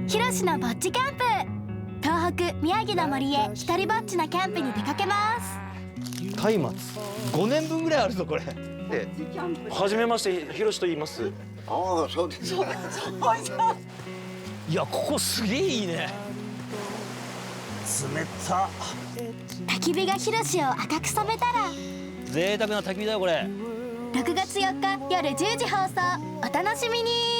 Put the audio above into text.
ひろしのぼっちキャンプ。東北宮城の森へ一人ぼっちなキャンプに出かけます。松明5年分ぐらいあるぞこれ。はじめまして、ひろしと言います。ああ、そうです。いや、ここすげえいいね。冷た。焚き火がひろしを赤く染めたら、贅沢な焚き火だよこれ。6月4日夜10時放送、お楽しみに。